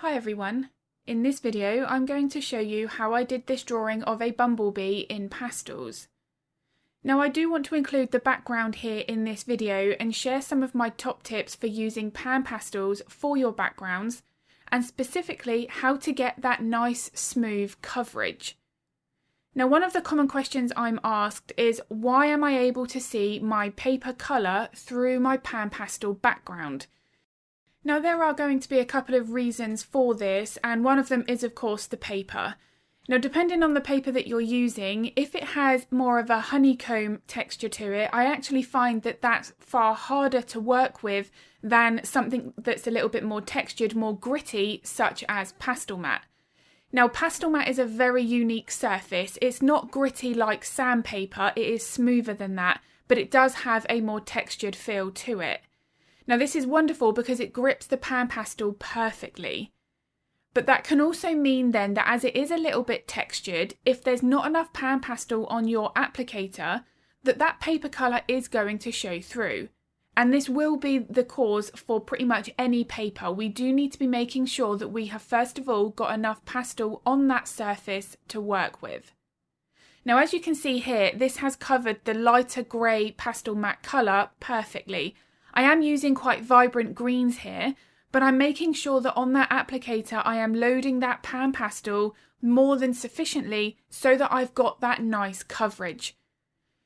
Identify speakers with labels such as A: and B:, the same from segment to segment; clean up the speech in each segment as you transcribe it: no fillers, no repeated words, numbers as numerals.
A: Hi everyone, in this video I'm going to show you how I did this drawing of a bumblebee in pastels. Now I do want to include the background here in this video and share some of my top tips for using pan pastels for your backgrounds and specifically how to get that nice smooth coverage. Now one of the common questions I'm asked is why am I able to see my paper colour through my pan pastel background? Now there are going to be a couple of reasons for this, and one of them is of course the paper. Now depending on the paper that you're using, if it has more of a honeycomb texture to it, I actually find that that's far harder to work with than something that's a little bit more textured, more gritty, such as Pastelmat. Now Pastelmat is a very unique surface. It's not gritty like sandpaper, it is smoother than that, but it does have a more textured feel to it. Now this is wonderful because it grips the pan pastel perfectly. But that can also mean then that as it is a little bit textured, if there's not enough pan pastel on your applicator, that paper colour is going to show through. And this will be the cause for pretty much any paper. We do need to be making sure that we have first of all got enough pastel on that surface to work with. Now as you can see here, this has covered the lighter grey Pastelmat colour perfectly. I am using quite vibrant greens here, but I'm making sure that on that applicator I am loading that pan pastel more than sufficiently so that I've got that nice coverage.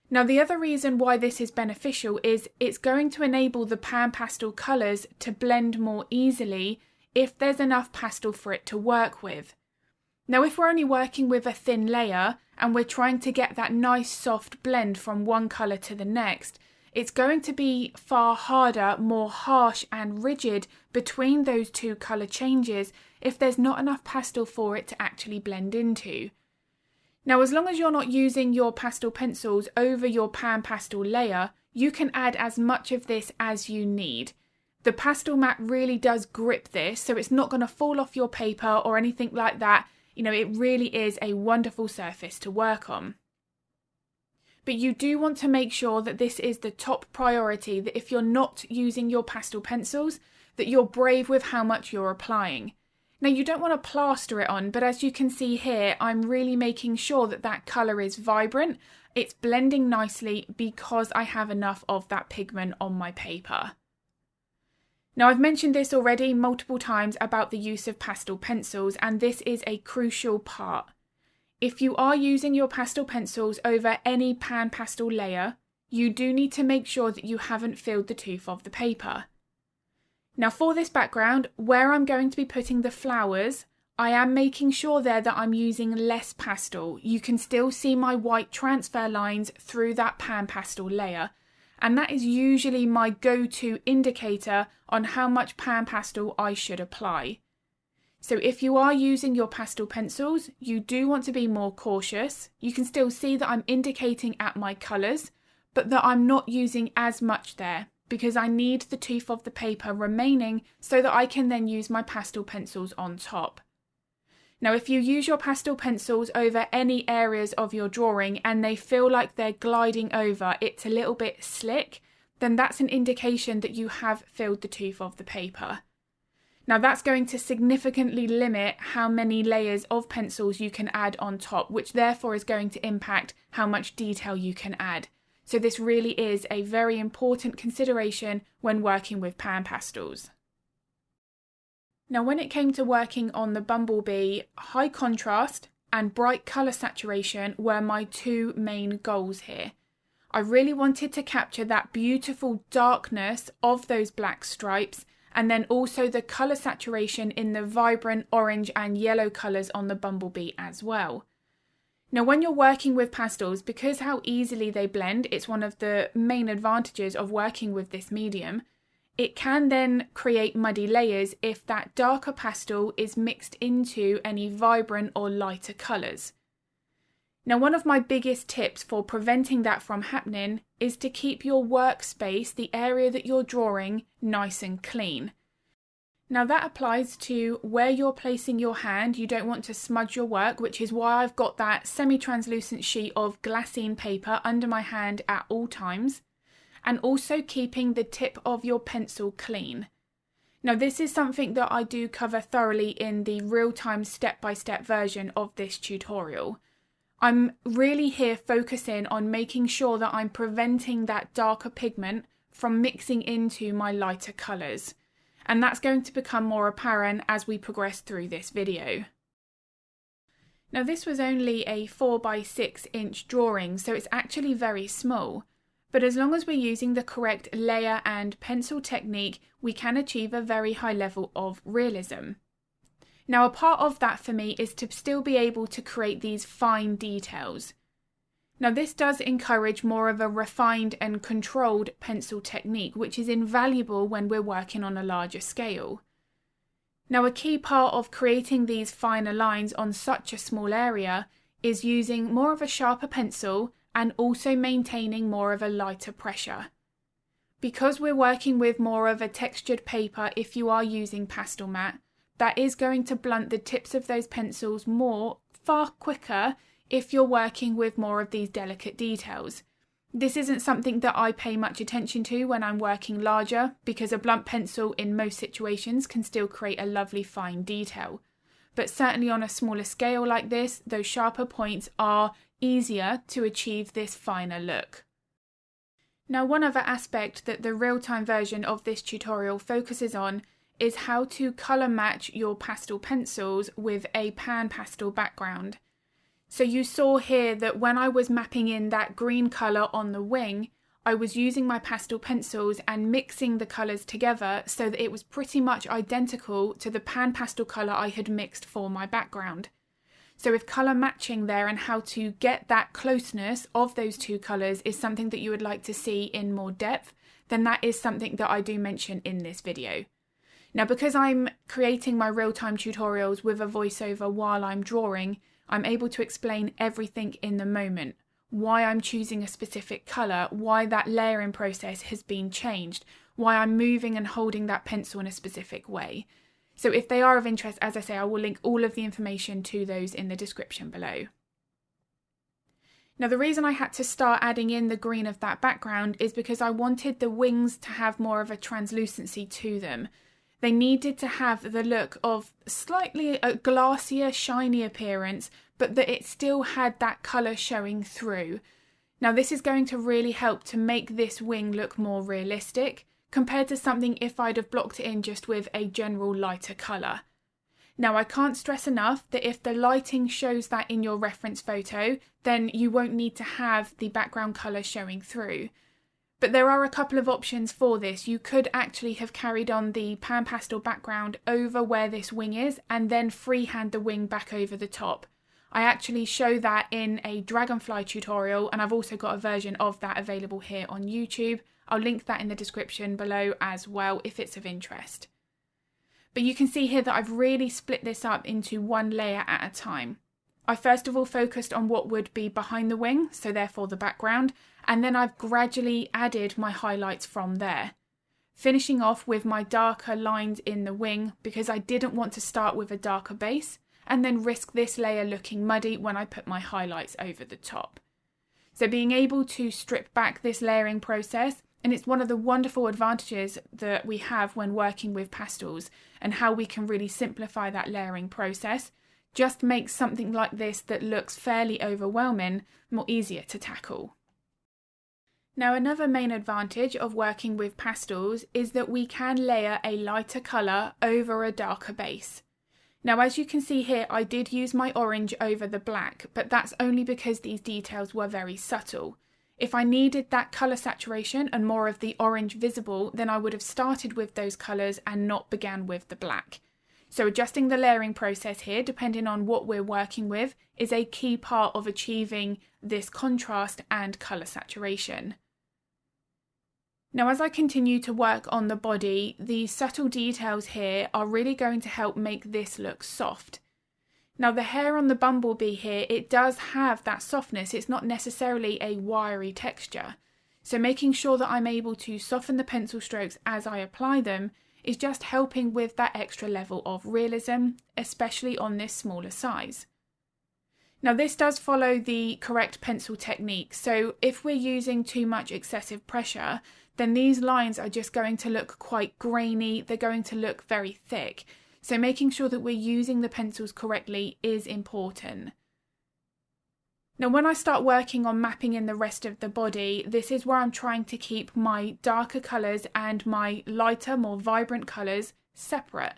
A: Now the other reason why this is beneficial is it's going to enable the pan pastel colours to blend more easily if there's enough pastel for it to work with. Now if we're only working with a thin layer and we're trying to get that nice soft blend from one colour to the next, it's going to be far harder, more harsh and rigid between those two colour changes if there's not enough pastel for it to actually blend into. Now as long as you're not using your pastel pencils over your pan pastel layer, you can add as much of this as you need. The Pastelmat really does grip this, so it's not going to fall off your paper or anything like that. You know, it really is a wonderful surface to work on. But you do want to make sure that this is the top priority, that if you're not using your pastel pencils, that you're brave with how much you're applying. Now you don't want to plaster it on, but as you can see here, I'm really making sure that that colour is vibrant. It's blending nicely because I have enough of that pigment on my paper. Now I've mentioned this already multiple times about the use of pastel pencils, and this is a crucial part. If you are using your pastel pencils over any pan pastel layer, you do need to make sure that you haven't filled the tooth of the paper. Now for this background, where I'm going to be putting the flowers, I am making sure there that I'm using less pastel. You can still see my white transfer lines through that pan pastel layer, and that is usually my go-to indicator on how much pan pastel I should apply. So if you are using your pastel pencils, you do want to be more cautious. You can still see that I'm indicating at my colours, but that I'm not using as much there because I need the tooth of the paper remaining so that I can then use my pastel pencils on top. Now if you use your pastel pencils over any areas of your drawing and they feel like they're gliding over, it's a little bit slick, then that's an indication that you have filled the tooth of the paper. Now that's going to significantly limit how many layers of pencils you can add on top, which therefore is going to impact how much detail you can add. So this really is a very important consideration when working with pan pastels. Now when it came to working on the bumblebee, high contrast and bright colour saturation were my two main goals here. I really wanted to capture that beautiful darkness of those black stripes, and then also the colour saturation in the vibrant orange and yellow colours on the bumblebee as well. Now when you're working with pastels, because how easily they blend, it's one of the main advantages of working with this medium, it can then create muddy layers if that darker pastel is mixed into any vibrant or lighter colours. Now one of my biggest tips for preventing that from happening is to keep your workspace, the area that you're drawing, nice and clean. Now that applies to where you're placing your hand. You don't want to smudge your work, which is why I've got that semi-translucent sheet of glassine paper under my hand at all times, and also keeping the tip of your pencil clean. Now this is something that I do cover thoroughly in the real-time step-by-step version of this tutorial. I'm really here focusing on making sure that I'm preventing that darker pigment from mixing into my lighter colours, and that's going to become more apparent as we progress through this video. Now this was only a 4x6 inch drawing, so it's actually very small. But as long as we're using the correct layer and pencil technique, we can achieve a very high level of realism. Now a part of that for me is to still be able to create these fine details. Now this does encourage more of a refined and controlled pencil technique, which is invaluable when we're working on a larger scale. Now a key part of creating these finer lines on such a small area is using more of a sharper pencil and also maintaining more of a lighter pressure. Because we're working with more of a textured paper, if you are using Pastelmat, that is going to blunt the tips of those pencils far quicker if you're working with more of these delicate details. This isn't something that I pay much attention to when I'm working larger, because a blunt pencil in most situations can still create a lovely fine detail. But certainly on a smaller scale like this, those sharper points are easier to achieve this finer look. Now one other aspect that the real-time version of this tutorial focuses on is how to colour match your pastel pencils with a pan pastel background. So you saw here that when I was mapping in that green colour on the wing, I was using my pastel pencils and mixing the colours together so that it was pretty much identical to the pan pastel colour I had mixed for my background. So if colour matching there and how to get that closeness of those two colours is something that you would like to see in more depth, then that is something that I do mention in this video. Now because I'm creating my real-time tutorials with a voiceover while I'm drawing, I'm able to explain everything in the moment. Why I'm choosing a specific colour, why that layering process has been changed, why I'm moving and holding that pencil in a specific way. So if they are of interest, as I say, I will link all of the information to those in the description below. Now the reason I had to start adding in the green of that background is because I wanted the wings to have more of a translucency to them. They needed to have the look of slightly a glassier, shiny appearance, but that it still had that colour showing through. Now this is going to really help to make this wing look more realistic, compared to something if I'd have blocked it in just with a general lighter colour. Now I can't stress enough that if the lighting shows that in your reference photo, then you won't need to have the background colour showing through. But there are a couple of options for this. You could actually have carried on the pan pastel background over where this wing is and then freehand the wing back over the top. I actually show that in a dragonfly tutorial, and I've also got a version of that available here on YouTube. I'll link that in the description below as well if it's of interest. But you can see here that I've really split this up into one layer at a time. I first of all focused on what would be behind the wing, so therefore the background, and then I've gradually added my highlights from there. Finishing off with my darker lines in the wing because I didn't want to start with a darker base and then risk this layer looking muddy when I put my highlights over the top. So being able to strip back this layering process, and it's one of the wonderful advantages that we have when working with pastels and how we can really simplify that layering process, just makes something like this that looks fairly overwhelming more easier to tackle. Now another main advantage of working with pastels is that we can layer a lighter colour over a darker base. Now as you can see here, I did use my orange over the black, but that's only because these details were very subtle. If I needed that colour saturation and more of the orange visible, then I would have started with those colours and not began with the black. So adjusting the layering process here, depending on what we're working with, is a key part of achieving this contrast and colour saturation. Now as I continue to work on the body, the subtle details here are really going to help make this look soft. Now the hair on the Bumblebee here, it does have that softness, it's not necessarily a wiry texture. So making sure that I'm able to soften the pencil strokes as I apply them is just helping with that extra level of realism, especially on this smaller size. Now this does follow the correct pencil technique, so if we're using too much excessive pressure, then these lines are just going to look quite grainy, they're going to look very thick. So making sure that we're using the pencils correctly is important. Now when I start working on mapping in the rest of the body, this is where I'm trying to keep my darker colours and my lighter, more vibrant colours separate.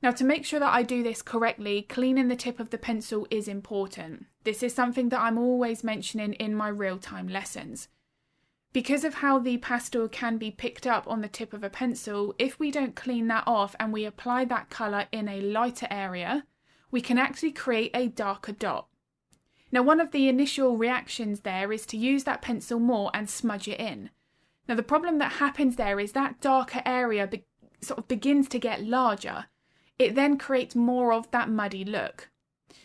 A: Now to make sure that I do this correctly, cleaning the tip of the pencil is important. This is something that I'm always mentioning in my real-time lessons. Because of how the pastel can be picked up on the tip of a pencil, if we don't clean that off and we apply that colour in a lighter area, we can actually create a darker dot. Now one of the initial reactions there is to use that pencil more and smudge it in. Now the problem that happens there is that darker area sort of begins to get larger. It then creates more of that muddy look.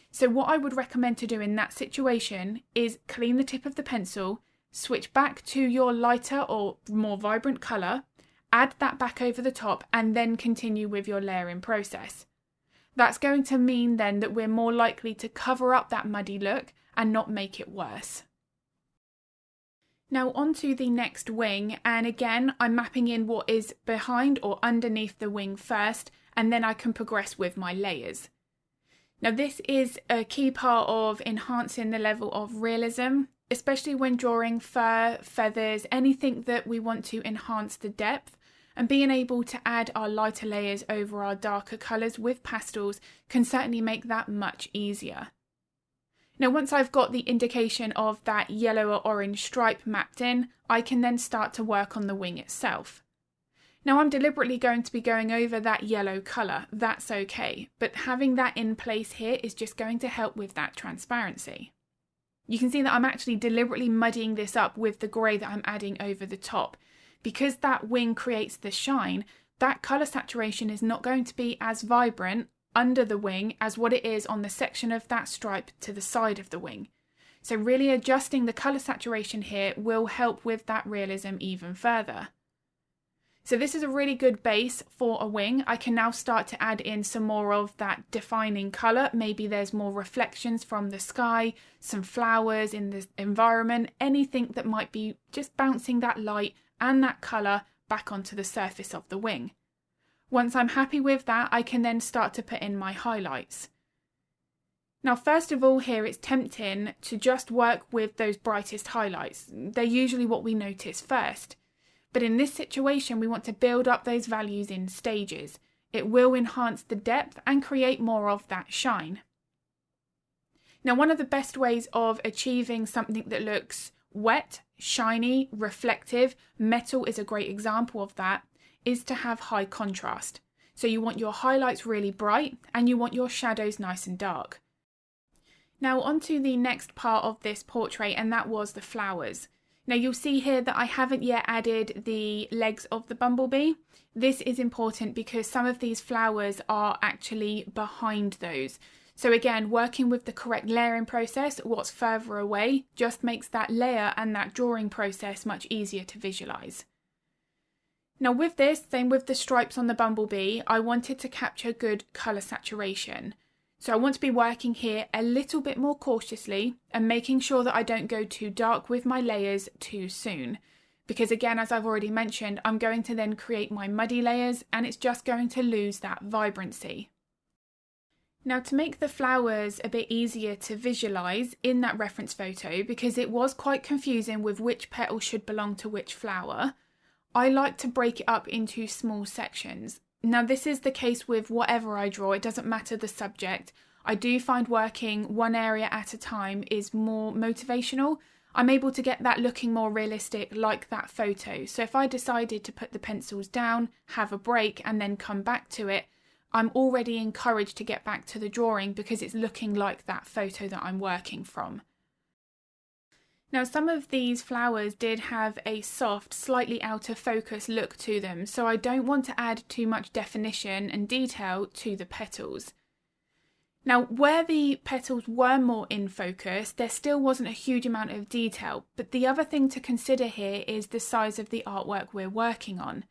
A: So what I would recommend to do in that situation is clean the tip of the pencil, switch back to your lighter or more vibrant colour, add that back over the top and then continue with your layering process. That's going to mean then that we're more likely to cover up that muddy look and not make it worse. Now onto the next wing, and again I'm mapping in what is behind or underneath the wing first, and then I can progress with my layers. Now this is a key part of enhancing the level of realism, especially when drawing fur, feathers, anything that we want to enhance the depth, and being able to add our lighter layers over our darker colours with pastels can certainly make that much easier. Now once I've got the indication of that yellow or orange stripe mapped in, I can then start to work on the wing itself. Now I'm deliberately going to be going over that yellow colour, that's okay, but having that in place here is just going to help with that transparency. You can see that I'm actually deliberately muddying this up with the grey that I'm adding over the top. Because that wing creates the shine, that colour saturation is not going to be as vibrant under the wing as what it is on the section of that stripe to the side of the wing. So really adjusting the colour saturation here will help with that realism even further. So this is a really good base for a wing. I can now start to add in some more of that defining colour. Maybe there's more reflections from the sky, some flowers in the environment, anything that might be just bouncing that light and that colour back onto the surface of the wing. Once I'm happy with that, I can then start to put in my highlights. Now first of all here it's tempting to just work with those brightest highlights. They're usually what we notice first. But in this situation we want to build up those values in stages. It will enhance the depth and create more of that shine. Now one of the best ways of achieving something that looks wet, shiny, reflective, metal is a great example of that, is to have high contrast. So you want your highlights really bright and you want your shadows nice and dark. Now onto the next part of this portrait, and that was the flowers. Now you'll see here that I haven't yet added the legs of the bumblebee. This is important because some of these flowers are actually behind those. So again, working with the correct layering process, what's further away just makes that layer and that drawing process much easier to visualise. Now with this, same with the stripes on the bumblebee, I wanted to capture good colour saturation. So I want to be working here a little bit more cautiously and making sure that I don't go too dark with my layers too soon. Because again, as I've already mentioned, I'm going to then create my muddy layers and it's just going to lose that vibrancy. Now to make the flowers a bit easier to visualise in that reference photo, because it was quite confusing with which petal should belong to which flower, I like to break it up into small sections. Now this is the case with whatever I draw, it doesn't matter the subject. I do find working one area at a time is more motivational. I'm able to get that looking more realistic like that photo. So if I decided to put the pencils down, have a break and then come back to it, I'm already encouraged to get back to the drawing because it's looking like that photo that I'm working from. Now some of these flowers did have a soft, slightly out of focus look to them, so I don't want to add too much definition and detail to the petals. Now where the petals were more in focus, there still wasn't a huge amount of detail, but the other thing to consider here is the size of the artwork we're working on.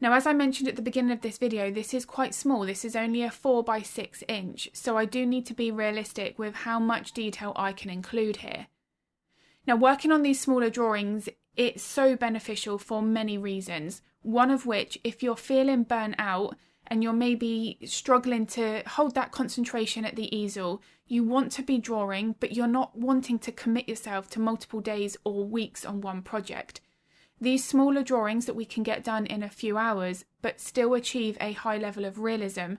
A: Now as I mentioned at the beginning of this video, this is quite small, this is only a 4 by 6 inch, so I do need to be realistic with how much detail I can include here. Now working on these smaller drawings It's so beneficial for many reasons, one of which, if you're feeling burnt out and you're maybe struggling to hold that concentration at the easel, you want to be drawing, but you're not wanting to commit yourself to multiple days or weeks on one project. These smaller drawings that we can get done in a few hours, but still achieve a high level of realism,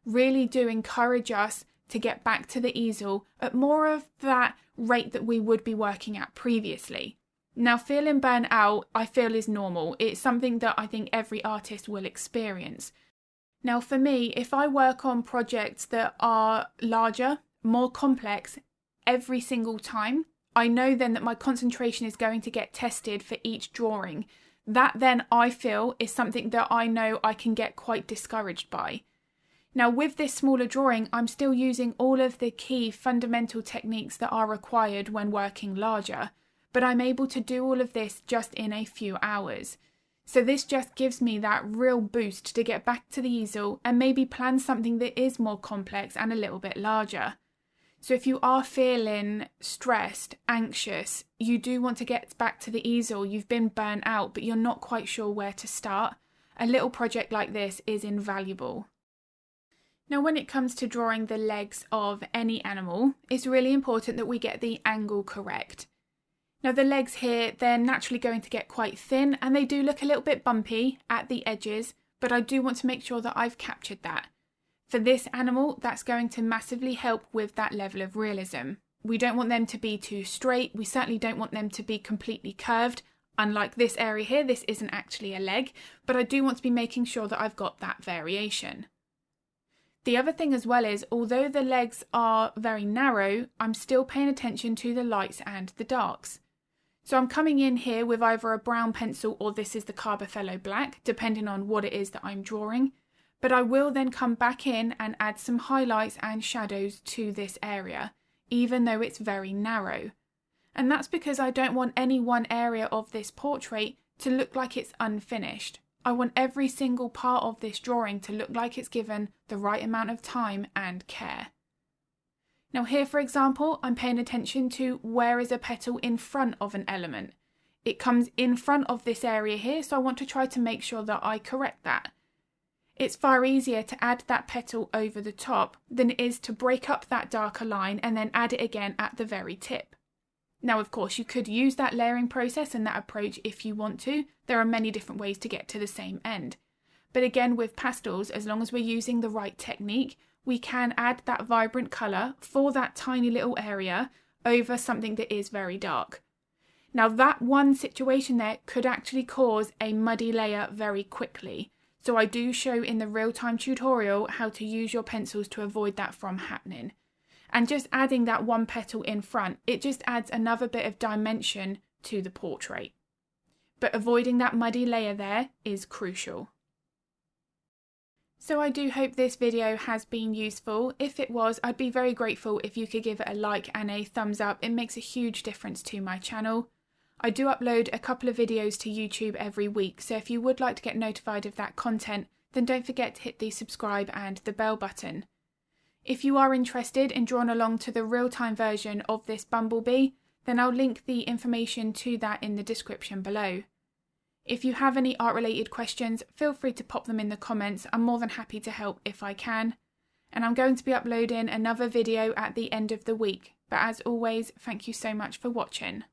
A: really do encourage us to get back to the easel at more of that rate that we would be working at previously. Now, feeling burnt out, I feel, is normal. It's something that I think every artist will experience. Now, for me, if I work on projects that are larger, more complex, every single time, I know then that my concentration is going to get tested for each drawing. That then, I feel, is something that I know I can get quite discouraged by. Now, with this smaller drawing, I'm still using all of the key fundamental techniques that are required when working larger, but I'm able to do all of this just in a few hours. So this just gives me that real boost to get back to the easel and maybe plan something that is more complex and a little bit larger. So if you are feeling stressed, anxious, you do want to get back to the easel, you've been burnt out, but you're not quite sure where to start, a little project like this is invaluable. Now, when it comes to drawing the legs of any animal, it's really important that we get the angle correct. Now, the legs here, they're naturally going to get quite thin and they do look a little bit bumpy at the edges, but I do want to make sure that I've captured that. For this animal, that's going to massively help with that level of realism. We don't want them to be too straight. We certainly don't want them to be completely curved. Unlike this area here, this isn't actually a leg, but I do want to be making sure that I've got that variation. The other thing as well is, although the legs are very narrow, I'm still paying attention to the lights and the darks. So I'm coming in here with either a brown pencil or this is the Carbothello black, depending on what it is that I'm drawing. But I will then come back in and add some highlights and shadows to this area, even though it's very narrow. And that's because I don't want any one area of this portrait to look like it's unfinished. I want every single part of this drawing to look like it's given the right amount of time and care. Now here, for example, I'm paying attention to where is a petal in front of an element. It comes in front of this area here, so I want to try to make sure that I correct that. It's far easier to add that petal over the top than it is to break up that darker line and then add it again at the very tip. Now, of course, you could use that layering process and that approach if you want to. There are many different ways to get to the same end. But again, with pastels, as long as we're using the right technique, we can add that vibrant colour for that tiny little area over something that is very dark. Now, that one situation there could actually cause a muddy layer very quickly. So I do show in the real-time tutorial how to use your pencils to avoid that from happening. And just adding that one petal in front, it just adds another bit of dimension to the portrait. But avoiding that muddy layer there is crucial. So I do hope this video has been useful. If it was, I'd be very grateful if you could give it a like and a thumbs up. It makes a huge difference to my channel. I do upload a couple of videos to YouTube every week, so if you would like to get notified of that content, then don't forget to hit the subscribe and the bell button. If you are interested in drawing along to the real-time version of this Bumblebee, then I'll link the information to that in the description below. If you have any art-related questions, feel free to pop them in the comments. I'm more than happy to help if I can. And I'm going to be uploading another video at the end of the week. But as always, thank you so much for watching.